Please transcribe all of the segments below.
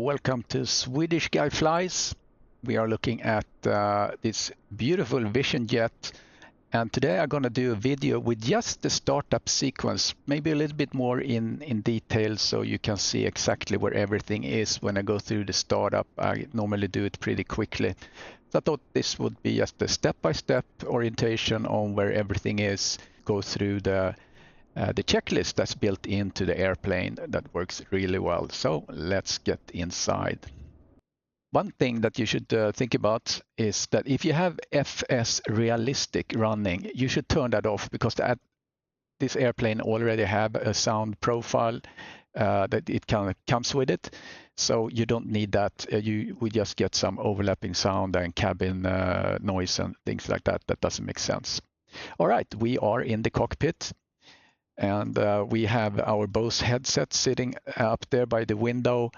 welcome to Swedish Guy Flies. We are looking at this beautiful Vision Jet, and today I'm going to do a video with just the startup sequence, maybe a little bit more in detail so you can see exactly where everything is when I go through the startup. I normally do it pretty quickly. So I thought this would be just a step-by-step orientation on where everything is, go through the checklist that's built into the airplane that works really well. So let's get inside. One thing that you should think about is that if you have FS Realistic running, you should turn that off because this airplane already have a sound profile that it kind of comes with it. So you don't need that. We just get some overlapping sound and cabin noise and things like that. That doesn't make sense. All right, we are in the cockpit. And we have our Bose headset sitting up there by the window.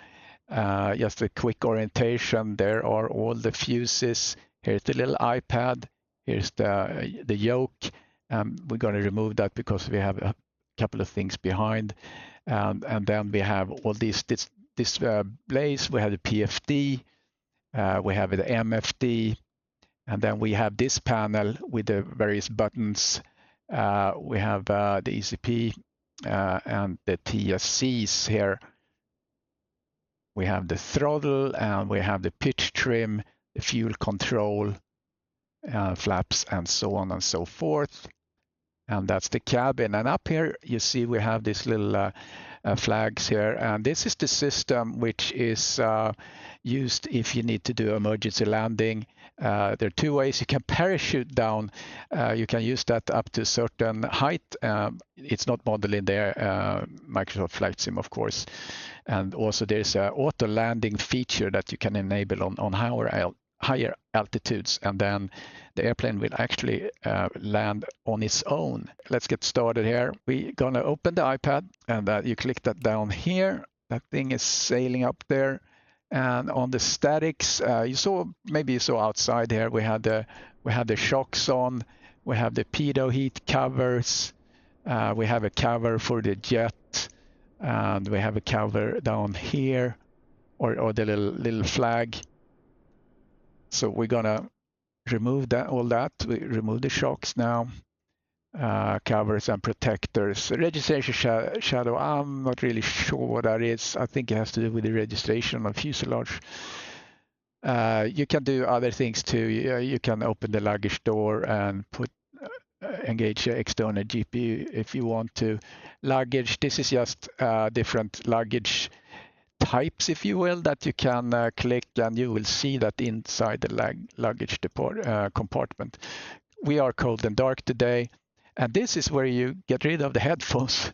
Just a quick orientation. There are all the fuses. Here's the little iPad. Here's the yoke. We're going to remove that because we have a couple of things behind. And then we have all these displays. We have the PFD. We have the MFD. And then we have this panel with the various buttons. We have the ECP and the TSCs here. We have the throttle and we have the pitch trim, the fuel control, flaps, and so on and so forth. And that's the cabin. And up here, you see we have these little flags here. And this is the system which is used if you need to do emergency landing. There are two ways you can parachute down. You can use that up to a certain height. It's not modeled in there, Microsoft Flight Sim, of course. And also there's an auto landing feature that you can enable on higher altitudes, and then the airplane will actually land on its own. Let's get started here. We're gonna open the iPad, and you click that down here. That thing is sailing up there. And on the statics, maybe you saw outside here, we had the shocks on, we have the pitot heat covers, we have a cover for the jet, and we have a cover down here, or the little flag. So we're gonna remove all that. We remove the shocks now. Covers and protectors. Registration shadow, I'm not really sure what that is. I think it has to do with the registration of fuselage. You can do other things too. You can open the luggage door and engage external GPU if you want to. Luggage, this is just different luggage types, if you will, that you can click, and you will see that inside the luggage compartment. We are cold and dark today. And this is where you get rid of the headphones,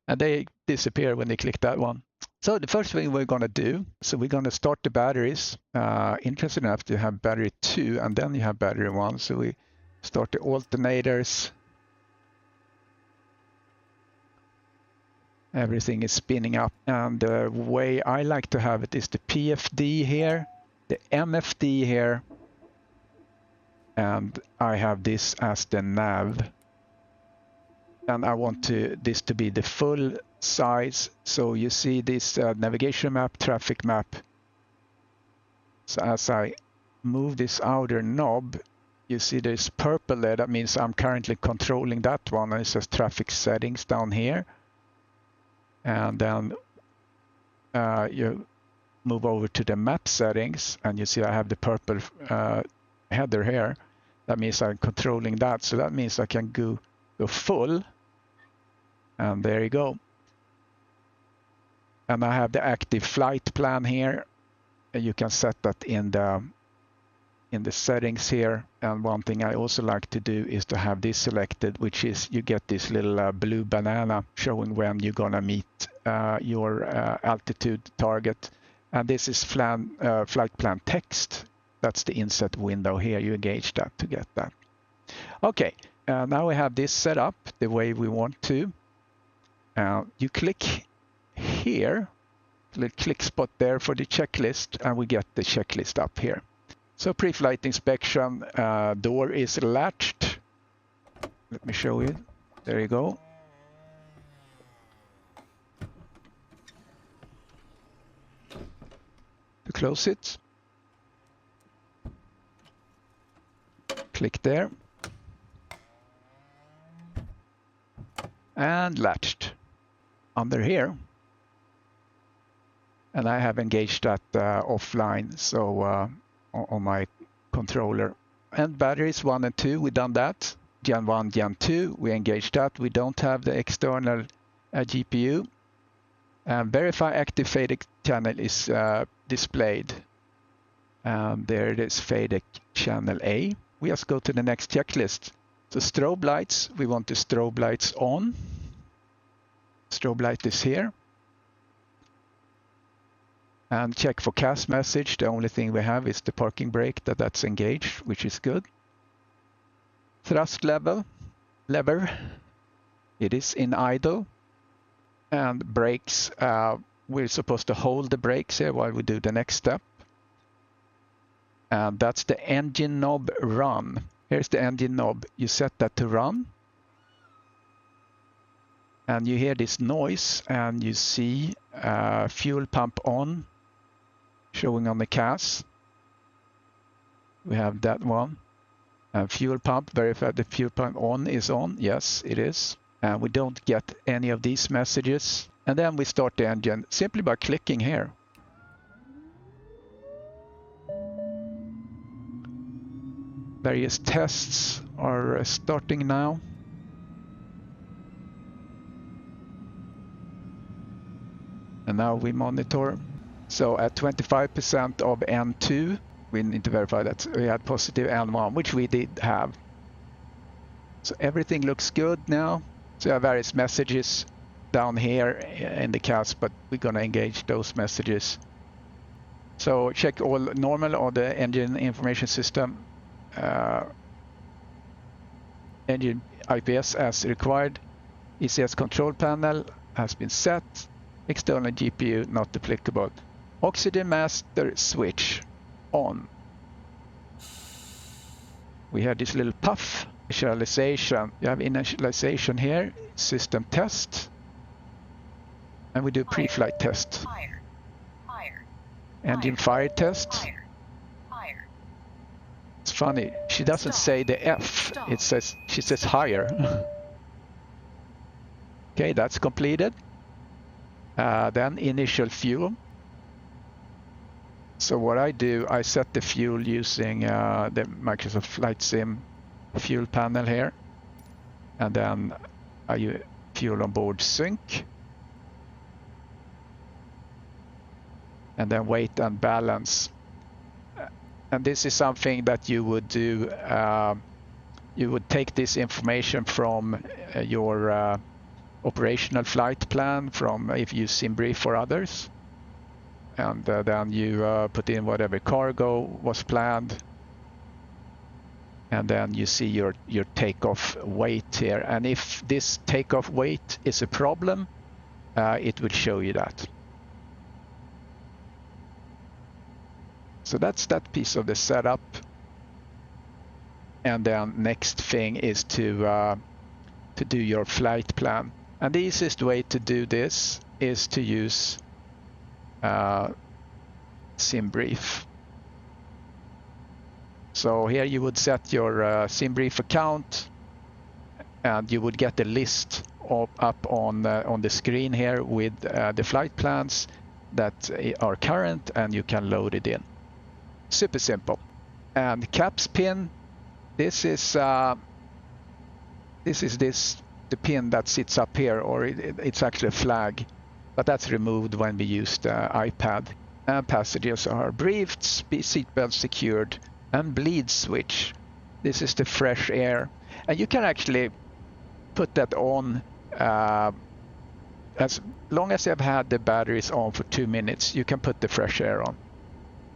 and they disappear when you click that one. So the first thing we're going to do, so we're going to start the batteries. Interesting enough to have battery 2, and then you have battery 1. So we start the alternators. Everything is spinning up. And the way I like to have it is the PFD here, the MFD here, and I have this as the nav. And I want this to be the full size. So you see this navigation map, traffic map. So as I move this outer knob, you see there's purple there. That means I'm currently controlling that one. And it says traffic settings down here. And then you move over to the map settings, and you see I have the purple header here. That means I'm controlling that. So that means I can go full. And there you go. And I have the active flight plan here. And you can set that in the settings here. And one thing I also like to do is to have this selected, which is you get this little blue banana showing when you're gonna meet your altitude target. And this is flight plan text. That's the inset window here. You engage that to get that. Okay, now we have this set up the way we want to. You click here, click spot there for the checklist, and we get the checklist up here. So pre-flight inspection, door is latched. Let me show you. There you go. close it. Click there. And latched under here. And I have engaged that offline, so on my controller. And batteries 1 and 2, we've done that. Gen 1, Gen 2, we engaged that. We don't have the external GPU. Verify active FADEC channel is displayed. There it is, FADEC channel A. We just go to the next checklist. So strobe lights, we want the strobe lights on. Strobe light is here. And check for CAS message. The only thing we have is the parking brake that's engaged, which is good. Thrust lever, it is in idle. And brakes, we're supposed to hold the brakes here while we do the next step. And that's the engine knob run. Here's the engine knob. You set that to run. And you hear this noise and you see fuel pump on, showing on the CAS. We have that one. Fuel pump, verify the fuel pump on is on. Yes, it is. We don't get any of these messages. And then we start the engine simply by clicking here. Various tests are starting now. And now we monitor. So at 25% of N2, we need to verify that we had positive N1, which we did have. So everything looks good now. So you have various messages down here in the CAS, but we're going to engage those messages. So check all normal on the engine information system. Engine IPS as required. ECS control panel has been set. External GPU not applicable. Oxygen master switch on. We have this little puff initialization. You have initialization here, system test, and we do pre-flight test. Engine fire test. It's funny, she doesn't say the F, she says higher. Okay, that's completed. Then initial fuel. So what I do, I set the fuel using the Microsoft Flight Sim fuel panel here. And then I use fuel on board sync. And then weight and balance. And this is something that you would do. You would take this information from your operational flight plan, from if you SimBrief for others. And then you put in whatever cargo was planned. And then you see your takeoff weight here. And if this takeoff weight is a problem, it will show you that. So that's that piece of the setup. And then next thing is to do your flight plan. And the easiest way to do this is to use SimBrief. So here you would set your SimBrief account, and you would get a list up on the screen here with the flight plans that are current, and you can load it in. Super simple. And CAPS pin. This is the pin that sits up here, or it's actually a flag, but that's removed when we use the iPad. And passengers are briefed, seatbelt secured, and bleed switch. This is the fresh air, and you can actually put that on as long as you have had the batteries on for 2 minutes. You can put the fresh air on.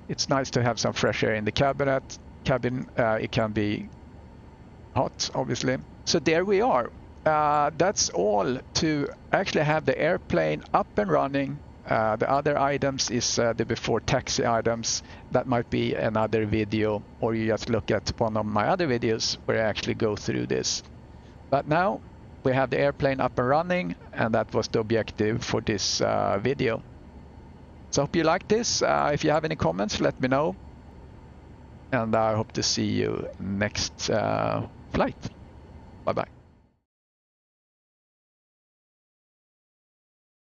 It's nice to have some fresh air in the cabin. It can be hot, obviously. So there we are. That's all to actually have the airplane up and running. The other items is the before taxi items. That might be another video, or you just look at one of my other videos where I actually go through this. But now we have the airplane up and running, and that was the objective for this video. So I hope you like this. If you have any comments, let me know. And I hope to see you next flight. Bye-bye.